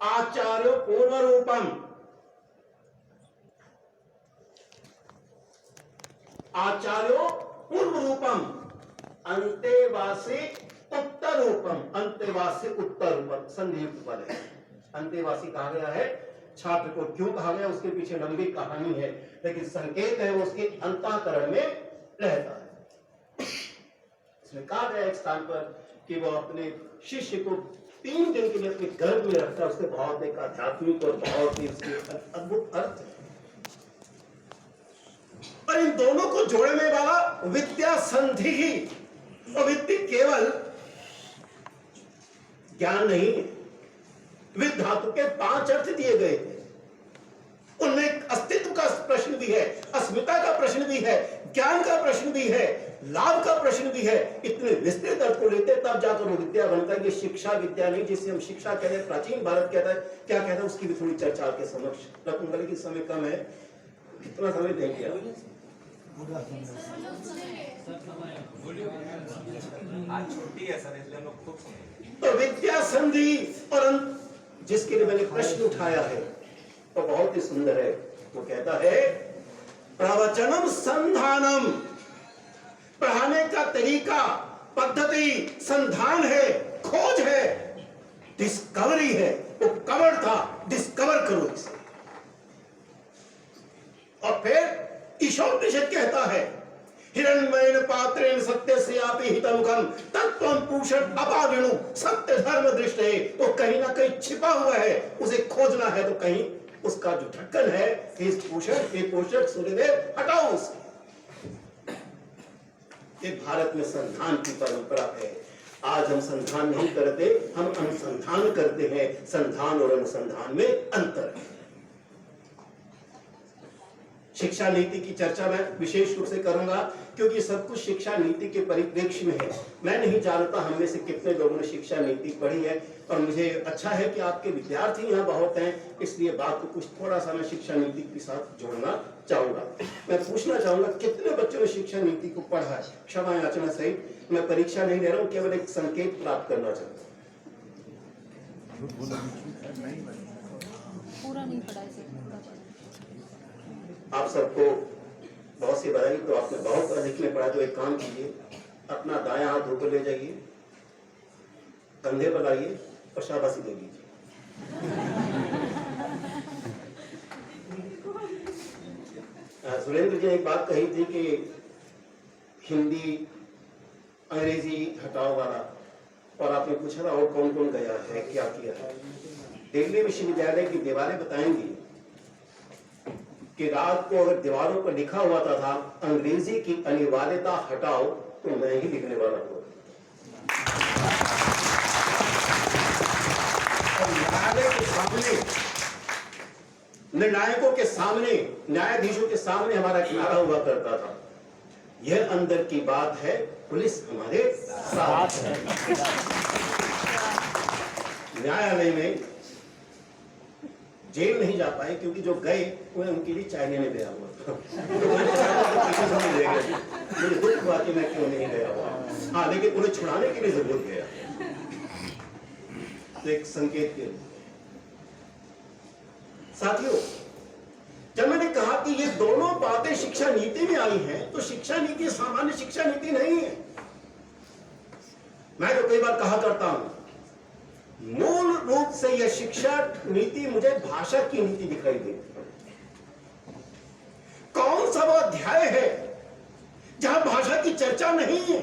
आचार्यो पूर्व रूपम, आचार्यो पूर्व रूपम, अंतेवासी उत्तर रूपम, अंतेवासी उत्तर रूपम संयुक्त पद है। अंतेवासी कहा गया है, छात्र को क्यों कहा गया उसके पीछे लंबी कहानी है, लेकिन संकेत है वो उसके अंतःकरण में रहता है। इसमें कहा गया एक स्थान पर कि वो अपने शिष्य को 3 दिन के लिए अपने गर्भ में रखता है। उसके बहुत एक आध्यात्मिक और बहुत ही उसके अद्भुत अर्थ है। और इन दोनों को जोड़ने वाला विद्या संधि ही, और विद्या केवल ज्ञान नहीं है। विद धातु के 5 अर्थ दिए गए थे, उनमें अस्तित्व का प्रश्न भी है, अस्मिता का प्रश्न भी है, ज्ञान का प्रश्न भी है, लाभ का प्रश्न भी है। इतने विस्तृत अर्थ को लेते तब जाकर वो विद्या बनता है। ये शिक्षा विद्या नहीं जिसे हम शिक्षा कहते हैं, प्राचीन भारत कहता है, क्या कहता है उसकी भी थोड़ी चर्चा आपके समक्ष रखूंगा, लेकिन समय कम है, कितना समय देंगे आज छुट्टी है सर, इसलिए हम लोग खूब सुनेंगे। तो विद्या संधि और जिसके लिए मैंने प्रश्न उठाया है तो बहुत ही सुंदर है। वो कहता है प्रवचनम संधानम, पढ़ाने का तरीका, पद्धति, संधान है, खोज है, डिस्कवरी है। वो कवर था, डिस्कवर करो इसे। और फिर ईशोपनिषद कहता है हिरण्मयेन पात्रेण सत्यस्यापि हितमुखम तत्त्वं पूषण अपाविणु सत्य धर्म दृष्टे। तो कहीं ना कहीं छिपा हुआ है, उसे खोजना है। तो कहीं उसका जो ढक्कन है, हे पोषक सूर्यदेव हटाओ उसे। ये भारत में संधान की परंपरा है। आज हम संधान नहीं करते, हम अनुसंधान करते हैं। संधान और अनुसंधान में अंतर है। शिक्षा नीति की चर्चा मैं विशेष रूप से करूंगा, क्योंकि सब कुछ शिक्षा नीति के परिप्रेक्ष्य में है। मैं नहीं जानता हम में से कितने लोगों ने शिक्षा नीति पढ़ी है, और मुझे अच्छा है कि आपके विद्यार्थी यहाँ बहुत हैं, इसलिए बात को कुछ थोड़ा सा मैं शिक्षा नीति के साथ जोड़ना चाहूंगा। मैं पूछना चाहूंगा कितने बच्चों ने शिक्षा नीति को पढ़ा है? क्षमा याचना सहित, मैं परीक्षा नहीं ले रहा हूँ, केवल एक संकेत प्राप्त करना चाहता हूँ। पूरा नहीं पढ़ा है। आप सबको बहुत सी बधाई। तो आपने बहुत अधिक में पढ़ा। तो एक काम कीजिए, अपना दायां हाथ ऊपर ले जाइए, कंधे पर लाइए और शाबाशी दे दीजिए। सुरेंद्र जी ने एक बात कही थी कि हिंदी अंग्रेजी हटाओ वाला, और आपने पूछा था और कौन कौन गया है, क्या किया है। दिल्ली विश्वविद्यालय की दीवारें बताएंगी कि रात को अगर दीवारों पर लिखा हुआ था अंग्रेजी की अनिवार्यता हटाओ, तो मैं ही लिखने वाला हूँ। न्यायालय के सामने, निर्णायकों के सामने, न्यायाधीशों के सामने हमारा किनारा हुआ करता था, यह अंदर की बात है, पुलिस हमारे साथ है। न्यायालय में जेल नहीं जा पाए, क्योंकि जो गए उन्हें उनके लिए चाय लेने गया हुआ था। मुझे दुख हुआ कि मैं क्यों नहीं गया हुआ। हाँ, लेकिन उन्हें छुड़ाने के लिए जरूर गया। तो एक संकेत के साथियों, जब मैंने कहा कि ये दोनों बातें शिक्षा नीति में आई हैं, तो शिक्षा नीति सामान्य शिक्षा नीति नहीं है। मैं तो कई बार कहा करता हूं, मूल रूप से यह शिक्षा नीति मुझे भाषा की नीति दिखाई देती है। कौन सा वो अध्याय है जहां भाषा की चर्चा नहीं है?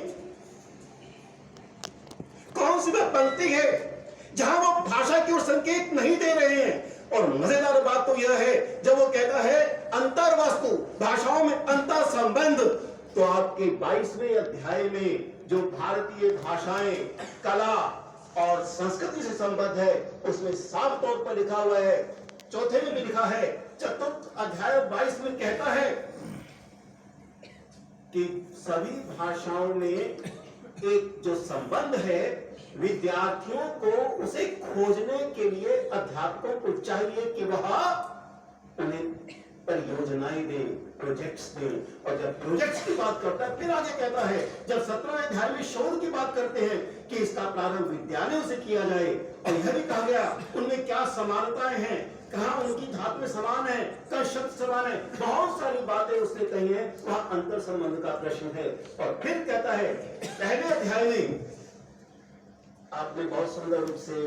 कौन सी वह पंक्ति है जहां वो भाषा की ओर संकेत नहीं दे रहे हैं? और मजेदार बात तो यह है, जब वो कहता है अंतर वस्तु, भाषाओं में अंतर संबंध, तो आपके 22वें अध्याय में जो भारतीय भाषाएं, कला और संस्कृति से संबद्ध है, उसमें साफ तौर पर लिखा हुआ है। चौथे में भी लिखा है, चतुर्थ अध्याय 22 में कहता है कि सभी भाषाओं में एक जो संबंध है, विद्यार्थियों को उसे खोजने के लिए अध्यापकों को चाहिए कि वह उन्हें परियोजनाएं दे, प्रोजेक्ट्स दे। और जब प्रोजेक्ट्स की बात करता है फिर आगे कहता है, जब 17वें अध्याय में शोध की बात करते हैं कि इसका प्रारंभ विद्यालयों से किया जाए, और यह भी कहा गया उनमें क्या समानताएं हैं, कहाँ उनकी धातु में समान है, कहाँ शब्द समान है, बहुत सारी बातें उसने कही है। वह अंतर संबंध का प्रश्न है। और फिर कहता है पहले अध्याय में आपने बहुत सुंदर रूप से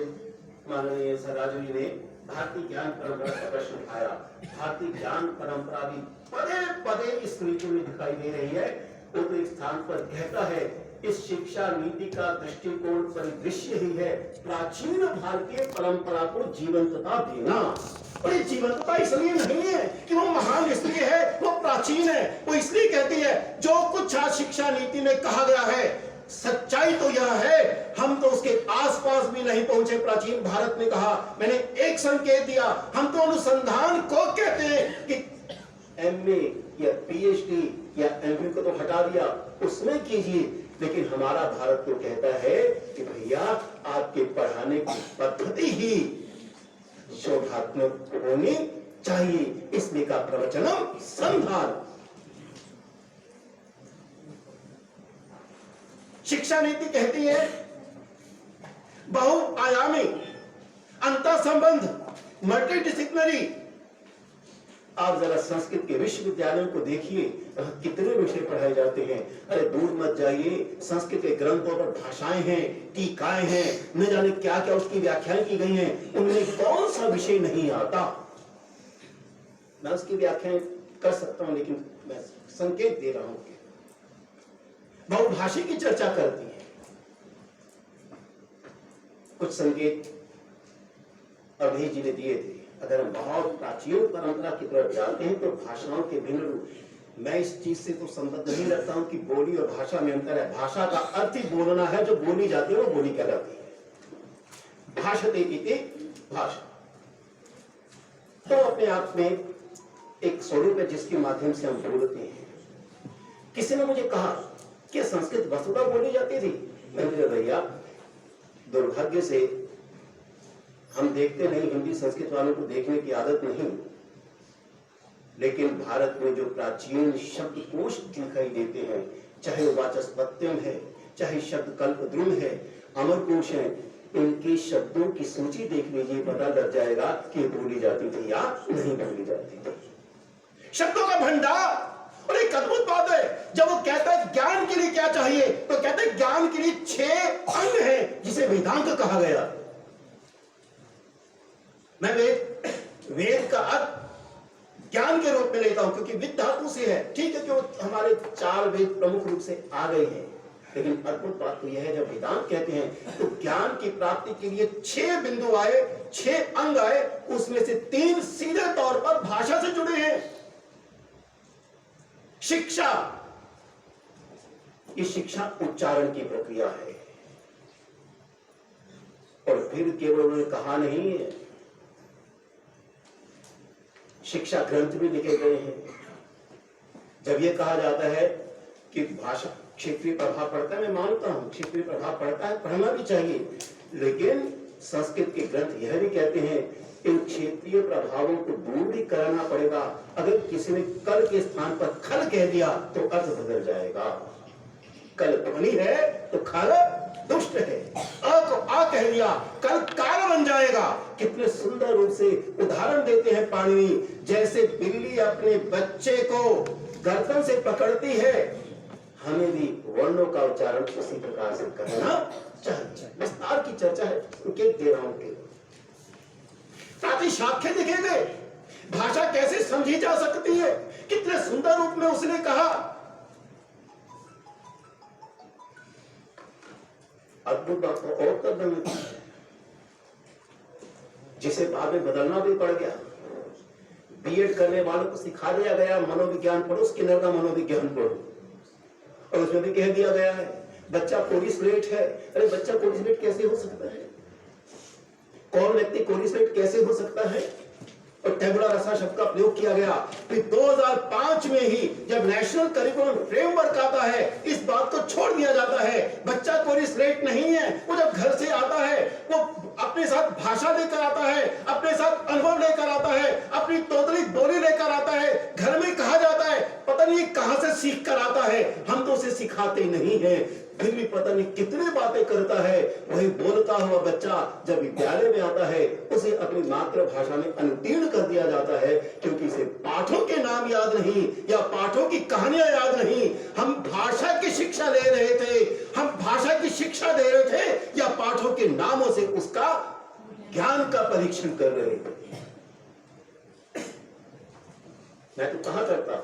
माननीय सर राजू जी ने भारतीय ज्ञान परंपरा का प्रश्न उठाया। भारतीय ज्ञान परंपरा भी पदे पदे इस नीति में दिखाई दे रही है। वो तो एक स्थान पर कहता है, इस शिक्षा नीति का दृष्टिकोण परिदृश्य ही है प्राचीन भारतीय परंपरा को जीवंतता देना। और ये जीवंतता इसलिए नहीं है कि वो महान इसलिए है, वो प्राचीन है। वो इसलिए कहती है जो कुछ आज शिक्षा नीति में कहा गया है, सच्चाई तो यह है, हम तो उसके आसपास भी नहीं पहुंचे। प्राचीन भारत ने कहा, मैंने एक संकेत दिया, हम तो अनुसंधान को कहते हैं कि एमए या पीएचडी या एमफिल को तो हटा दिया, उसमें कीजिए। लेकिन हमारा भारत तो कहता है कि भैया आपके पढ़ाने की पद्धति ही शोधात्मक होनी चाहिए, इसलिए का प्रवचनम संधान। शिक्षा नीति कहती है बहुआयामी, अंतर संबंध, मल्टीडिसिप्लिनरी। आप जरा संस्कृत के विश्वविद्यालयों को देखिए, कितने विषय पढ़ाए जाते हैं। अरे दूर मत जाइए, संस्कृत के ग्रंथों पर भाषाएं हैं, टीकाएं हैं, न जाने क्या क्या उसकी व्याख्याएं की गई हैं, उनमें कौन सा विषय नहीं आता। मैं उसकी व्याख्याएं कर सकता हूं, लेकिन मैं संकेत दे रहा हूं। बहुभाषी की चर्चा करती है। कुछ संकेत अभी जी ने दिए थे। अगर हम बहुत प्राचीन परंपरा की तरफ जाते हैं तो भाषाओं के भिन्न रूप। मैं इस चीज से तो संबंध नहीं रखता हूं कि बोली और भाषा में अंतर है। भाषा का अर्थ ही बोलना है, जो बोली जाती है वो बोली कहलाती है। भाषते इति भाषा तो अपने आप में एक स्वरूप है जिसके माध्यम से हम बोलते हैं। किसी ने मुझे कहा कि संस्कृत वसुधा बोली जाती थी। मैंने कहा भैया दुर्भाग्य से हम देखते नहीं, हिंदी संस्कृत वालों को देखने की आदत नहीं, लेकिन भारत में जो प्राचीन शब्दकोश दिखाई देते हैं, चाहे वो वाचस्पत्यम है, चाहे शब्द कल्पद्रुम है, अमरकोश है, इनके शब्दों की सूची देख लीजिए, पता लग जाएगा कि बोली जाती थी या नहीं बोली जाती थी। शब्दों का भंडार। और एक अद्भुत बात है, जब वो कहता है ज्ञान के लिए क्या चाहिए, तो कहते हैं ज्ञान के लिए 6 अंग हैं जिसे वेदांग कहा गया। मैं वेद का अर्थ ज्ञान के रूप में लेता हूं, क्योंकि विद धातु से है। ठीक है कि वो हमारे 4 वेद प्रमुख रूप से आ गए हैं, लेकिन अद्भुत बात तो यह है जब वेदांत कहते हैं तो ज्ञान की प्राप्ति के लिए 6 बिंदु आए, 6 अंग आए, उसमें से 3 सीधे तौर पर भाषा से जुड़े हैं। शिक्षा, ये शिक्षा उच्चारण की प्रक्रिया है। और फिर केवल उन्होंने कहा नहीं है, शिक्षा ग्रंथ भी लिखे गए हैं। जब यह कहा जाता है कि भाषा क्षेत्रीय प्रभाव पड़ता है, मैं मानता हूं क्षेत्रीय प्रभाव पड़ता है, पढ़ना भी चाहिए, लेकिन संस्कृत के ग्रंथ यह भी कहते हैं इन क्षेत्रीय प्रभावों को दूर भी कराना पड़ेगा। अगर किसी ने कल के स्थान पर खल कह दिया तो अर्थ बदल जाएगा। कल ध्वनि है तो खल दुष्ट है, अ को आ कह दिया, कल काल बन जाएगा। कितने सुंदर रूप से उदाहरण देते हैं पाणिनि। जैसे बिल्ली अपने बच्चे को गर्दन से पकड़ती है, हमें भी वर्णों का उच्चारण उसी प्रकार से करना चाहिए। विस्तार की चर्चा है, दे रहा हूं। साक्ष्य दिखेंगे, भाषा कैसे समझी जा सकती है, कितने सुंदर रूप में उसने कहा। अद्भुत बात तो और तब जिसे बाद में बदलना भी पड़ गया। बीएड करने वालों को सिखा दिया गया मनोविज्ञान पढ़ो, उसके अंदर का मनोविज्ञान पढ़ो, और उसमें भी कह दिया गया है बच्चा कोरिस्लेट है। अरे बच्चा कोरिस्लेट कैसे हो सकता है? कौन व्यक्ति कोरिस्लेट कैसे हो सकता है? और टैबुला रसा शब्द का प्रयोग किया गया। फिर 2005 में ही जब नेशनल करिकुलम फ्रेमवर्क आता है, इस बात को छोड़ दिया जाता है। बच्चा कोरिस्लेट नहीं है, वो जब घर से आता है वो अपने साथ भाषा लेकर आता है, अपने साथ अनुभव लेकर आता है, अपनी तोतली बोली लेकर आता है। घर में कहा जाता है पता नहीं कहां से सीख कर आता है, हम तो उसे सिखाते नहीं हैं, फिर भी पता नहीं कितनी बातें करता है। वही बोलता हुआ बच्चा जब विद्यालय में आता है उसे अपनी मातृभाषा में अनुत्तीर्ण कर दिया जाता है, क्योंकि इसे पाठों के नाम याद नहीं या पाठों की कहानियां याद नहीं। हम भाषा की शिक्षा ले रहे थे, हम भाषा की शिक्षा दे रहे थे या पाठों के नामों से उसका ज्ञान का परीक्षण कर रहे थे। मैं तो कहां करता,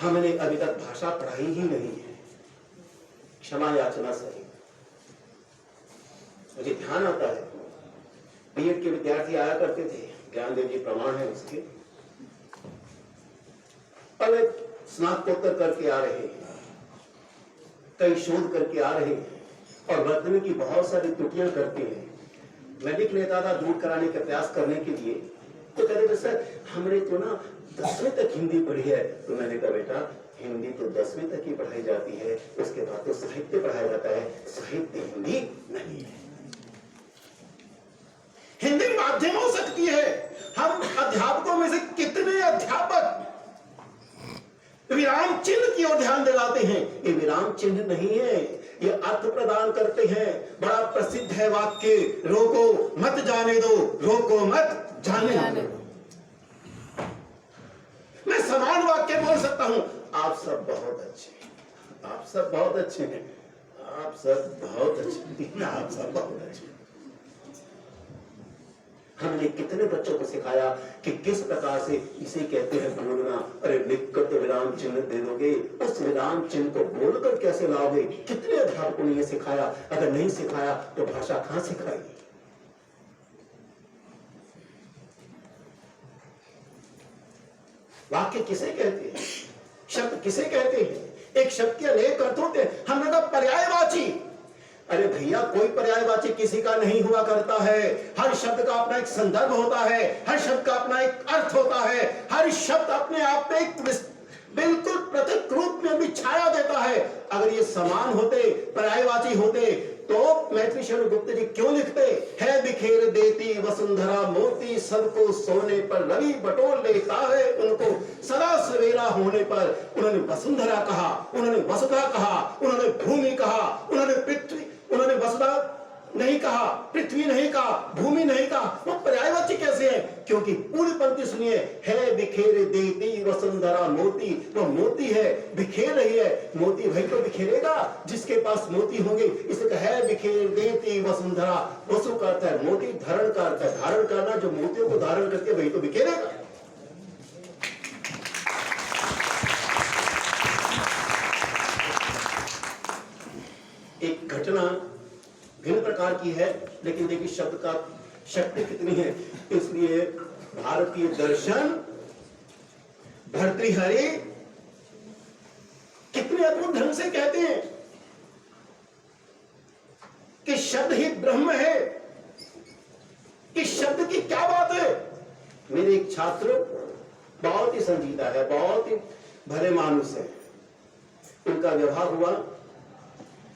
हमने अभी तक भाषा पढ़ाई ही नहीं है, क्षमा याचना सही। मुझे ध्यान आता है बीएड के विद्यार्थी आया करते थे, ज्ञानदेव जी प्रमाण है उसके, और स्नातकोत्तर करके आ रहे हैं, कई शोध करके आ रहे हैं और वर्तनी की बहुत सारी त्रुटियां करते हैं। मैं लिख लेता था दूर कराने का प्रयास करने के लिए, तो कहते थे सर हमने तो ना 10वीं तक हिंदी पढ़ी है। तो मैंने कहा बेटा हिंदी तो 10वीं तक ही पढ़ाई जाती है, उसके बाद तो साहित्य पढ़ाया जाता है, साहित्य हिंदी नहीं है। हिंदी माध्यम हो सकती है। हम अध्यापकों में से कितने अध्यापक विराम चिन्ह की ओर ध्यान दिलाते हैं, ये विराम चिन्ह नहीं है, ये अर्थ प्रदान करते हैं। बड़ा प्रसिद्ध है वाक्य, रोको मत जाने दो, रोको मत जाने दो। मैं समान वाक्य बोल सकता हूं, आप सब बहुत अच्छे हैं, आप सब बहुत अच्छे हैं, आप सब बहुत अच्छे हैं, आप सब बहुत अच्छे हैं। हमने कितने बच्चों को सिखाया कि किस प्रकार से इसे कहते हैं बोलना। अरे लिखकर तो विराम चिन्ह दे दोगे, उस विराम चिन्ह को बोलकर कैसे लाओगे? कितने अध्यापकों ने यह सिखाया? अगर नहीं सिखाया तो भाषा कहां सिखाएगी? वाक्य किसे कहते हैं, शब्द किसे कहते हैं? एक शब्द के अनेक अर्थ होते हैं। हमने कहा पर्यायवाची, अरे भैया कोई पर्यायवाची किसी का नहीं हुआ करता है। हर शब्द का अपना एक संदर्भ होता है, हर शब्द का अपना एक अर्थ होता है, हर शब्द अपने आप में एक बिल्कुल पृथक रूप में भी छाया देता है। अगर ये समान होते, पर्यायवाची होते, तो मैत्री शरण गुप्त जी क्यों लिखते है बिखेर देती वसुंधरा मोती, सबको सोने पर रवि बटोर लेता है उनको, सदा सवेरा होने पर उन्होंने वसुंधरा कहा, उन्होंने वसुधा कहा, उन्होंने भूमि कहा, उन्होंने पृथ्वी, उन्होंने वसुधा नहीं कहा, पृथ्वी नहीं कहा, भूमि नहीं कहा। वो पर्यायवाची कैसे है? क्योंकि पूरी पंक्ति सुनिए, है बिखेर देती वसुंधरा मोती, वो मोती है, बिखेर रही है। मोती वही तो बिखेरेगा जिसके पास मोती होंगे। इसे कहा है बिखेर देती वसुंधरा, वसु का अर्थ है मोती, धरण का अर्थ है धारण करना, जो मोतियों को धारण करके वही तो बिखेरेगा। एक घटना भिन्न प्रकार की है, लेकिन देखिए शब्द का शक्ति कितनी है। इसलिए भारतीय दर्शन भर्तृहरि कितने अद्भुत ढंग से कहते हैं कि शब्द ही ब्रह्म है। इस शब्द की क्या बात है? मेरे एक छात्र बहुत ही संजीदा है, बहुत ही भले मानुस है। उनका व्यवहार हुआ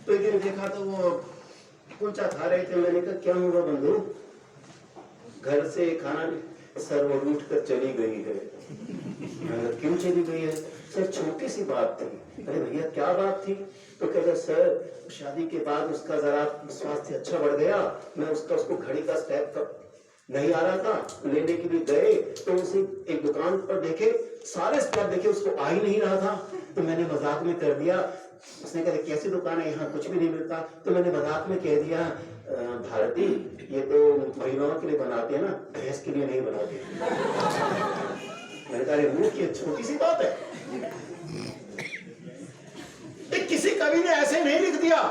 तो एक दिन देखा तो वो कुलचा खा रहे थे। मैंने कहा क्या हुआ बंधु, घर से खाना नहीं? सर वो उठ कर चली गई है। क्यों चली गई है? सर छोटी सी बात थी। अरे भैया क्या बात थी? तो कहते सर शादी के बाद उसका जरा स्वास्थ्य अच्छा बढ़ गया, मैं उसको घड़ी का स्टेप नहीं आ रहा था, लेने के लिए गए तो उसे एक दुकान पर देखे, सारे स्टेप देखे, उसको आ ही नहीं रहा था। तो मैंने मजाक में कर दिया, उसने कहा कैसी दुकान है, यहाँ कुछ भी नहीं मिलता। तो मैंने मजाक में कह दिया भारती ये तो महिलाओं के लिए बनाते हैं ना, भैंस के लिए नहीं बनाते। मैंने कहा मुंह की छोटी सी बात है, किसी कवि ने ऐसे नहीं लिख दिया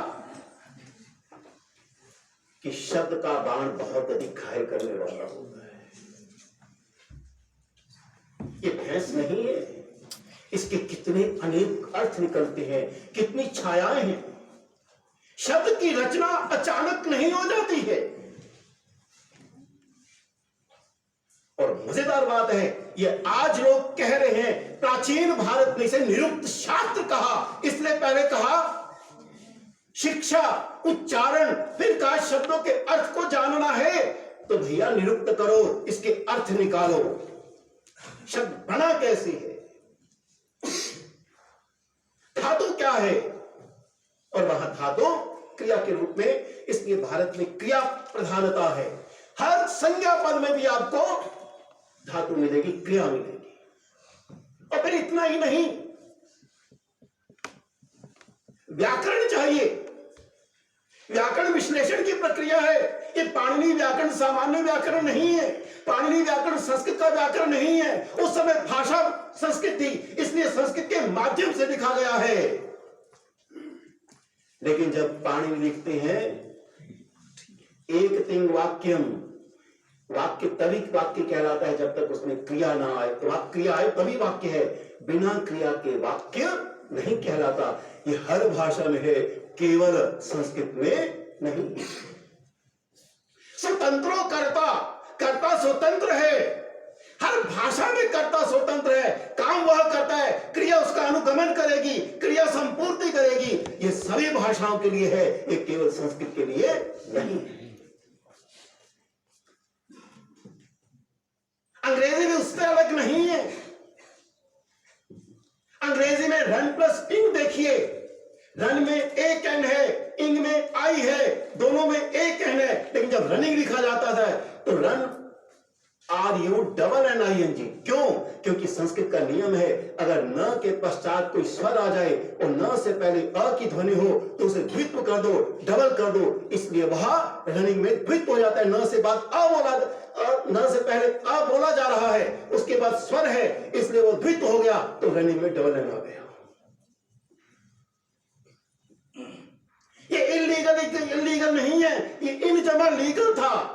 कि शब्द का बाण बहुत अधिक घायल करने वाला होता है। ये भैंस नहीं है, इसके कितने अनेक अर्थ निकलते हैं, कितनी छायाएं हैं। शब्द की रचना अचानक नहीं हो जाती है। और मजेदार बात है, ये आज लोग कह रहे हैं प्राचीन भारत ने इसे निरुक्त शास्त्र कहा, इसलिए पहले कहा शिक्षा, उच्चारण, फिर कहा शब्दों के अर्थ को जानना है। तो भैया निरुक्त करो, इसके अर्थ निकालो। शब्द बना कैसे है, धातु क्या है, और वहां धातु क्रिया के रूप में, इसलिए भारत में क्रिया प्रधानता है। हर संज्ञा पद में भी आपको धातु मिलेगी, क्रिया मिलेगी। और फिर इतना ही नहीं, व्याकरण चाहिए। व्याकरण विश्लेषण की प्रक्रिया है। ये पाणिनि व्याकरण सामान्य व्याकरण नहीं है। पाणिनि व्याकरण संस्कृत का व्याकरण नहीं है। उस समय भाषा संस्कृत थी, इसलिए संस्कृत के माध्यम से लिखा गया है। लेकिन जब पाणिनि लिखते हैं एक तिंग वाक्यम, वाक्य तभी वाक्य कहलाता है जब तक उसमें क्रिया ना आए। तो क्रिया आए तभी वाक्य है, बिना क्रिया के वाक्य नहीं कहलाता। ये हर भाषा में है, केवल संस्कृत में नहीं। स्वतंत्रो कर्ता, कर्ता स्वतंत्र है। हर भाषा में कर्ता स्वतंत्र है, काम वह करता है, क्रिया उसका अनुगमन करेगी, क्रिया संपूर्ति करेगी। ये सभी भाषाओं के लिए है, ये केवल संस्कृत के लिए नहीं। अंग्रेजी भी उससे अलग नहीं है। अंग्रेजी में रन प्लस इंग देखिए, रन में एक एन है, इंग में आई है, दोनों में एक एन है। लेकिन जब रनिंग लिखा जाता था तो रन RU डबल NING। क्यों? क्योंकि संस्कृत का नियम है, अगर न के पश्चात कोई स्वर आ जाए और न से पहले अ की ध्वनि हो तो उसे द्वित्व कर दो, डबल कर दो। इसलिए वह रनिंग में द्वित्व हो जाता है। न से बाद अ बोला, न से पहले अ बोला जा रहा है, उसके बाद स्वर है, इसलिए वो द्वित्व हो गया, तो रनिंग में डबल एन आ गया। ये इलीगल नहीं है, ये इन जमा लीगल था।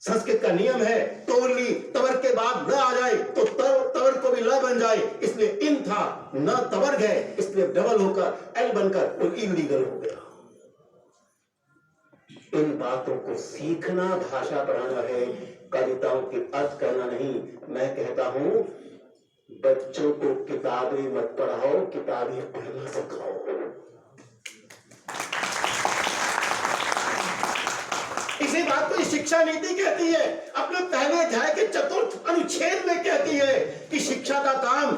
संस्कृत का नियम है, तोरली तवर के बाद न आ जाए तो तवर को भी ल बन जाए, इसलिए इन था, न तवर्ग है, इसलिए डबल होकर एल बनकर वो इलीगल हो गया। इन बातों को सीखना भाषा पढ़ाना है, कविताओं के अर्थ करना नहीं। मैं कहता हूं बच्चों को किताबें मत पढ़ाओ, किताबें पढ़ना सिखाओ। इसी बात को शिक्षा नीति कहती है। अपने पहले अध्याय के 4th अनुच्छेद में कहती है कि शिक्षा का काम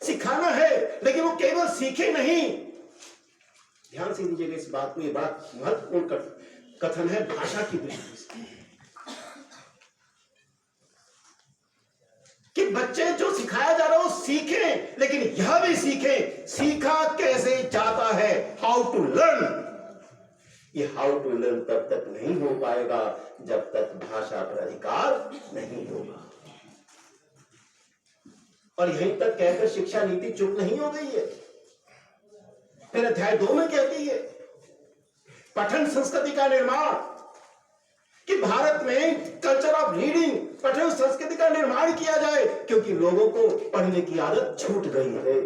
सिखाना है, लेकिन वो केवल सीखे नहीं। ध्यान से दीजिएगा इस बात को, ये बात महत्वपूर्ण कथन है भाषा की दृष्टि से, कि बच्चे जो सिखाया जा रहा है वो सीखें, लेकिन यह भी सीखें सीखा कैसे जाता है, हाउ टू लर्न। ये हाउ टू लर्न तब तक नहीं हो पाएगा जब तक भाषा पर अधिकार नहीं होगा। और यहीं तक कहकर शिक्षा नीति चुप नहीं हो गई है। फिर अध्याय 2 में कहती है पठन संस्कृति का निर्माण, कि भारत में कल्चर ऑफ रीडिंग, पठन संस्कृति का निर्माण किया जाए, क्योंकि लोगों को पढ़ने की आदत छूट गई है।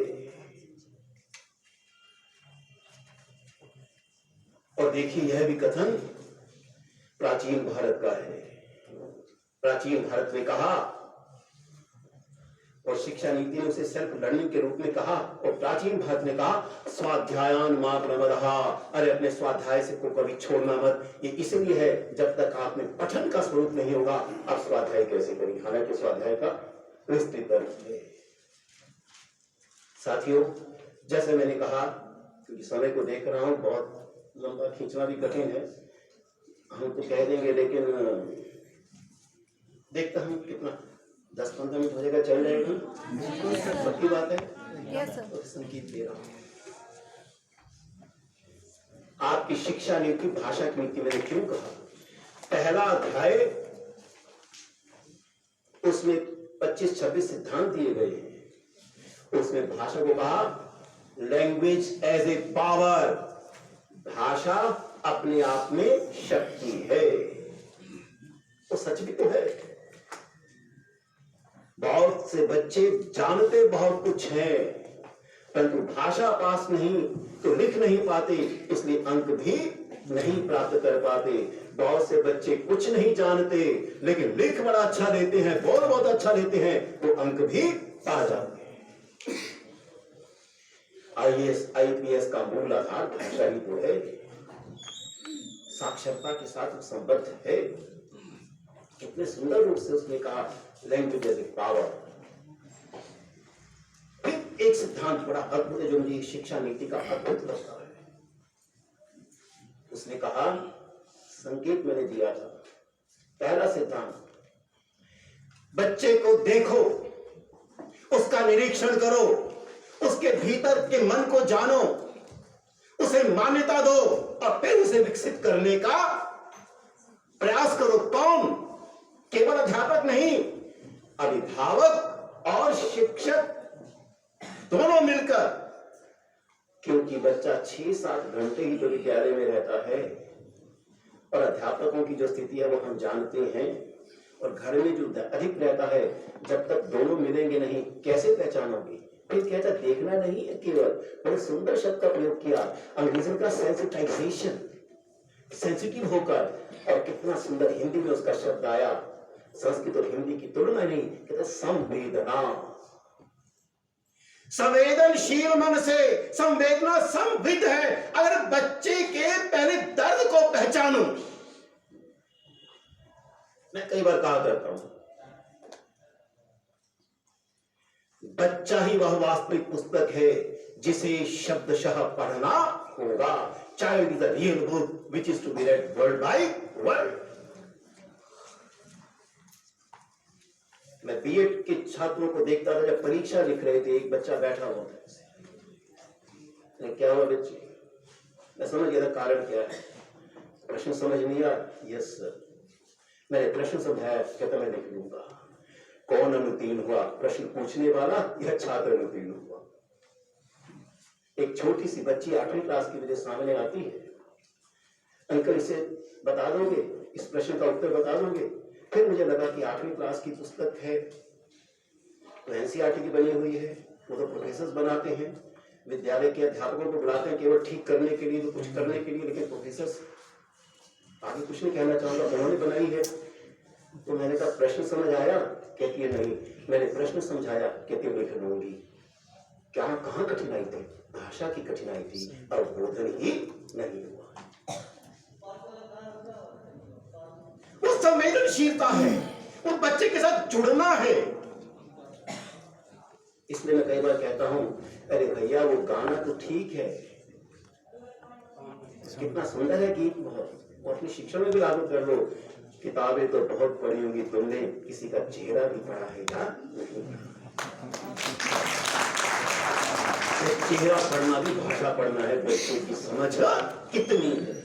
और देखिए यह भी कथन प्राचीन भारत का है। प्राचीन भारत ने कहा, और शिक्षा नीति ने उसे सेल्फ लर्निंग के रूप में कहा, और प्राचीन भारत ने कहा स्वाध्यायान मा प्रमदहा, अरे अपने स्वाध्याय से को कभी छोड़ना मत। ये इसलिए है जब तक आप में पठन का स्वरूप नहीं होगा आप स्वाध्याय कैसे करेंगे। हालांकि स्वाध्याय का विस्तृत अर्थ है। साथियों, जैसे मैंने कहा, क्योंकि समय को देख रहा हूं, बहुत लंबा खींचना भी कठिन है, हम तो कह देंगे, लेकिन देखता हूं कितना 10-15 मिनट हो जाएगा, चल जाएगा, पक्की बात है। तो संकेत दे रहा हूं, आपकी शिक्षा नीति, भाषा की नीति मैंने क्यों कहा, पहला अध्याय उसमें 25-26 सिद्धांत दिए गए हैं। उसमें भाषा को कहा लैंग्वेज एज ए पावर, भाषा अपने आप में शक्ति है। वो सच भी तो है। बहुत से बच्चे जानते बहुत कुछ है, परंतु भाषा पास नहीं तो लिख नहीं पाते, इसलिए अंक भी नहीं प्राप्त कर पाते। बहुत से बच्चे कुछ नहीं जानते लेकिन लिख बड़ा अच्छा देते हैं, बोल बहुत अच्छा देते हैं, तो अंक भी पा जाते हैं। IAS IPS का मूल आधार भाषा ही तो है। साक्षरता के साथ संबद्ध है। कितने सुंदर रूप से उसने कहा लैंग्वेज एज ए पावर। फिर एक सिद्धांत बड़ा अद्भुत है जो मुझे शिक्षा नीति का अद्भुत लगता है। उसने कहा, संकेत मैंने दिया था, पहला सिद्धांत, बच्चे को देखो, उसका निरीक्षण करो, उसके भीतर के मन को जानो, उसे मान्यता दो और फिर उसे विकसित करने का प्रयास करो। कौन? केवल अध्यापक नहीं, अभिभावक और शिक्षक दोनों मिलकर। क्योंकि बच्चा 6-7 घंटे ही तो विद्यालय में रहता है और अध्यापकों की जो स्थिति है वो हम जानते हैं, और घर में जो अधिक रहता है, जब तक दोनों मिलेंगे नहीं कैसे पहचानोगे? फिर कहता देखना नहीं है केवल, बड़े सुंदर शब्द का प्रयोग किया, अंग्रेजी का सेंसिटाइजेशन, सेंसिटिव होकर, और कितना सुंदर हिंदी में उसका शब्द आया, संस्कृत और हिंदी की तुलना नहीं, कहता संवेदना। संवेदनशील मन से संवेदना संविद है। अगर बच्चे के पहले दर्द को पहचानो, मैं कई बार कहा करता हूं, बच्चा ही वह वास्तविक पुस्तक है जिसे शब्दशः पढ़ना होगा। Child is the real book which is to be read word by word. मैं बीएड के छात्रों को देखता था, जब परीक्षा लिख रहे थे, एक बच्चा बैठा हुआ था, क्या हुआ बच्चे? मैं समझ गया था कारण क्या है। प्रश्न समझ नहीं आया? Yes sir. मैंने प्रश्न समझाया, कहता मैं लिख लूंगा। कौन अनुत्तीर्ण हुआ? प्रश्न पूछने वाला या छात्र अनुत्तीर्ण हुआ? एक छोटी सी बच्ची 8वीं क्लास की मुझे सामने आती है, अंकल इसे बता दोगे, इस प्रश्न का उत्तर बता दोगे? फिर मुझे लगा कि 8वीं क्लास की पुस्तक है तो एनसीईआरटी की बनी हुई है, वो तो प्रोफेसर बनाते हैं, विद्यालय के अध्यापकों को बुलाते हैं केवल ठीक करने के लिए, तो कुछ करने के लिए, लेकिन प्रोफेसर आगे कुछ नहीं कहना चाहूंगा, उन्होंने बनाई है। तो मैंने कहा प्रश्न समझ आया? कहती है नहीं। मैंने प्रश्न समझाया, कहती है लिख लूंगी। क्या कहाँ कठिनाई थी? भाषा की कठिनाई थी और बोधन ही नहीं हुआ। वो संवेदनशीलता है, वो बच्चे के साथ जुड़ना है। इसलिए मैं कई बार कहता हूं, अरे भैया वो गाना तो ठीक है, कितना सुंदर है गीत, बहुत, वो अपने शिक्षण में भी लागू कर लो। किताबें तो बहुत पढ़ी होंगी तुमने, किसी का चेहरा भी पढ़ा है क्या? चेहरा पढ़ना भी भाषा पढ़ना है। बच्चे की समझ कितनी है?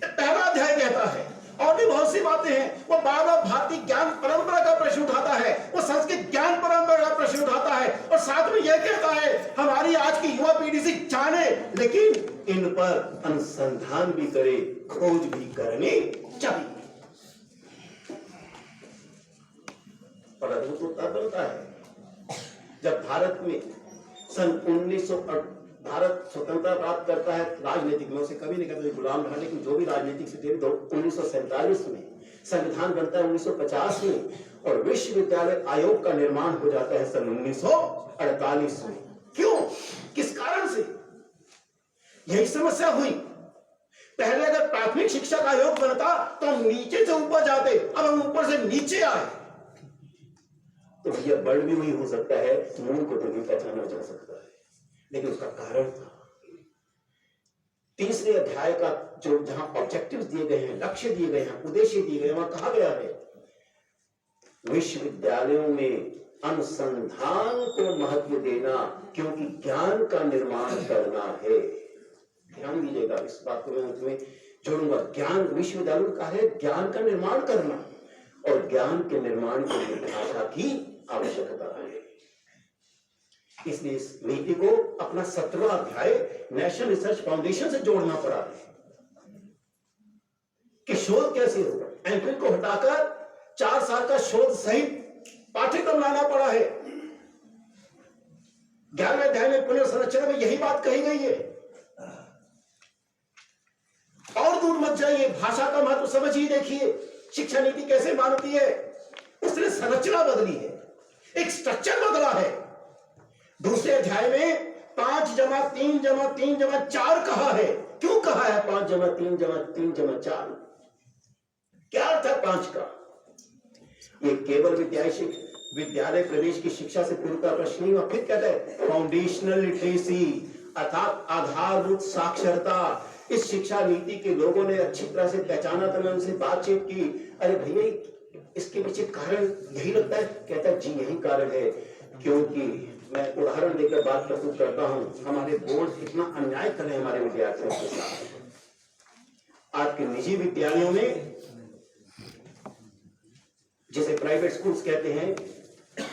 पहला अध्याय कहता है, और भी बहुत सी बातें हैं। वो बार बार भारतीय ज्ञान परंपरा का प्रश्न उठाता है, वो संस्कृत ज्ञान परंपरा का प्रश्न उठाता है, और साथ में यह कहता है हमारी आज की युवा पीढ़ी से जाने, लेकिन इन पर अनुसंधान भी करे, खोज भी करनी चाहिए। और अद्भुत तो तब बनता है जब भारत में सन 1900 भारत स्वतंत्रता प्राप्त करता है। राजनीतिक में उसे कभी नहीं कहते गुलाम रहा, लेकिन जो भी राजनीतिक स्थिति 1947 में, संविधान बनता है 1950 में, और विश्वविद्यालय आयोग का निर्माण हो जाता है सन 1948 में। क्यों? किस कारण से? यही समस्या हुई। पहले अगर प्राथमिक शिक्षा का आयोग बनता तो हम नीचे से ऊपर जाते, अब हम ऊपर से नीचे आए। तो भैया वर्ड भी वही हो सकता है, मूल को तो नहीं पहचाना जा सकता है, लेकिन उसका कारण था। तीसरे अध्याय का जो जहां ऑब्जेक्टिव्स दिए गए हैं, लक्ष्य दिए गए हैं, उद्देश्य दिए गए हैं, वहां कहा गया है विश्वविद्यालयों में अनुसंधान को महत्व देना, क्योंकि ज्ञान का निर्माण करना है। ध्यान दीजिएगा, इस बात को मैं तुम्हें जोड़ूंगा। ज्ञान, विश्वविद्यालय का है ज्ञान का निर्माण करना, और ज्ञान के निर्माण के लिए भाषा की आवश्यकता है। इसलिए इस नीति को अपना 17वां अध्याय नेशनल रिसर्च फाउंडेशन से जोड़ना पड़ा है कि शोध कैसे होगा। एमफिल को हटाकर 4 साल का शोध सहित पाठ्यक्रम लाना पड़ा है। 11वें अध्याय में पुनर्संरचना में यही बात कही गई है। और दूर मत जाइए, भाषा का महत्व समझिए। देखिए शिक्षा नीति कैसे मानती है, उसने संरचना बदली है, एक स्ट्रक्चर बदला है। दूसरे अध्याय में 5 जमा 3 जमा 3 जमा 4 कहा है, क्यों कहा है 5 जमा 3 जमा 3 जमा 4? क्या अर्थ है 5 का? ये केवल विद्यालय प्रवेश की शिक्षा से पूर्व का प्रश्न नहीं हुआ। फिर कहते हैं फाउंडेशनल लिटरेसी अर्थात आधारभूत साक्षरता। इस शिक्षा नीति के लोगों ने अच्छी तरह से पहचाना, तो मैं उनसे बातचीत की, अरे भैया इसके पीछे कारण यही लगता है? कहता है जी यही कारण है, क्योंकि मैं उदाहरण देकर बात प्रस्तुत करता हूं। हमारे बोर्ड इतना अन्याय कर रहे हैं हमारे विद्यार्थियों के साथ। आज के निजी विद्यालयों में, जैसे प्राइवेट स्कूल्स कहते हैं,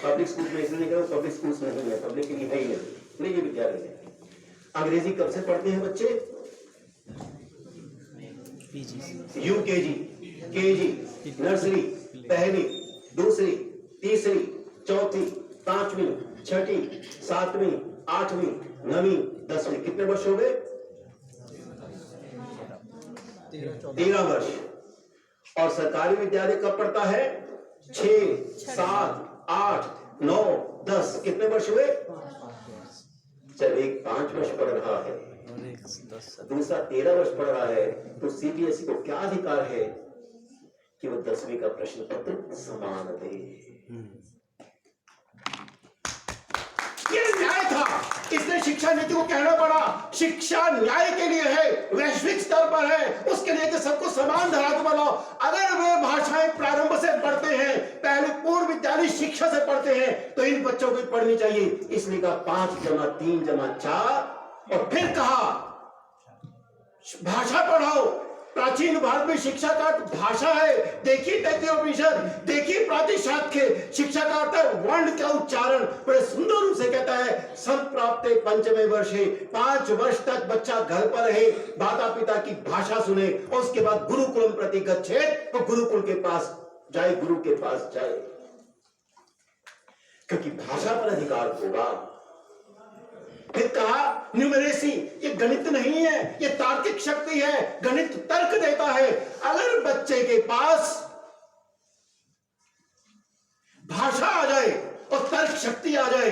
पब्लिक स्कूल में इसलिए नहीं करो, पब्लिक स्कूल्स नहीं है, पब्लिक के लिए है ही नहीं, निजी विद्यालय है। अंग्रेजी कब से पढ़ते हैं बच्चे? यूकेजी, केजी, नर्सरी, पहली, दूसरी, तीसरी, चौथी, 5वीं, 6ठी, 7वीं, 8वीं, 9वीं, 10वीं। कितने वर्ष हो गए? 13 वर्ष। और सरकारी विद्यालय कब पढ़ता है? 6, 7, 8, 9, 10। कितने वर्ष हुए? चल एक 5 वर्ष पढ़ रहा है, दूसरा 13 वर्ष पढ़ रहा है, तो सीबीएसई को क्या अधिकार है कि वो 10वीं का प्रश्न पत्र समान दे? ये न्याय था, इसलिए शिक्षा नीति को कहना पड़ा शिक्षा न्याय के लिए है, वैश्विक स्तर पर है, उसके लिए कि सबको समान धरातल पर लाओ। अगर वे भाषाएं प्रारंभ से पढ़ते हैं, पहले पूर्व विद्यालय शिक्षा से पढ़ते हैं, तो इन बच्चों को पढ़नी चाहिए। इसलिए कहा 5 जमा 3 जमा 4, और फिर कहा भाषा पढ़ाओ। प्राचीन भारत में शिक्षा का भाषा है। देखिए तैत्तिरीयोपनिषद, देखिए प्रातिशाख्य। शिक्षा का अर्थ है वर्ण का उच्चारण। बड़े सुंदर रूप से कहता है संप्राप्ते पंचमे वर्षे, 5 वर्ष तक बच्चा घर पर रहे, माता पिता की भाषा सुने, और उसके बाद गुरुकुलम प्रति गच्छेत, तो गुरुकुल के पास जाए, गुरु के पास जाए, क्योंकि भाषा पर अधिकार होगा। फिर कहा न्यूमेरेसी, ये गणित नहीं है, ये तार्किक शक्ति है, गणित तर्क देता है। अगर बच्चे के पास भाषा आ जाए और तर्क शक्ति आ जाए,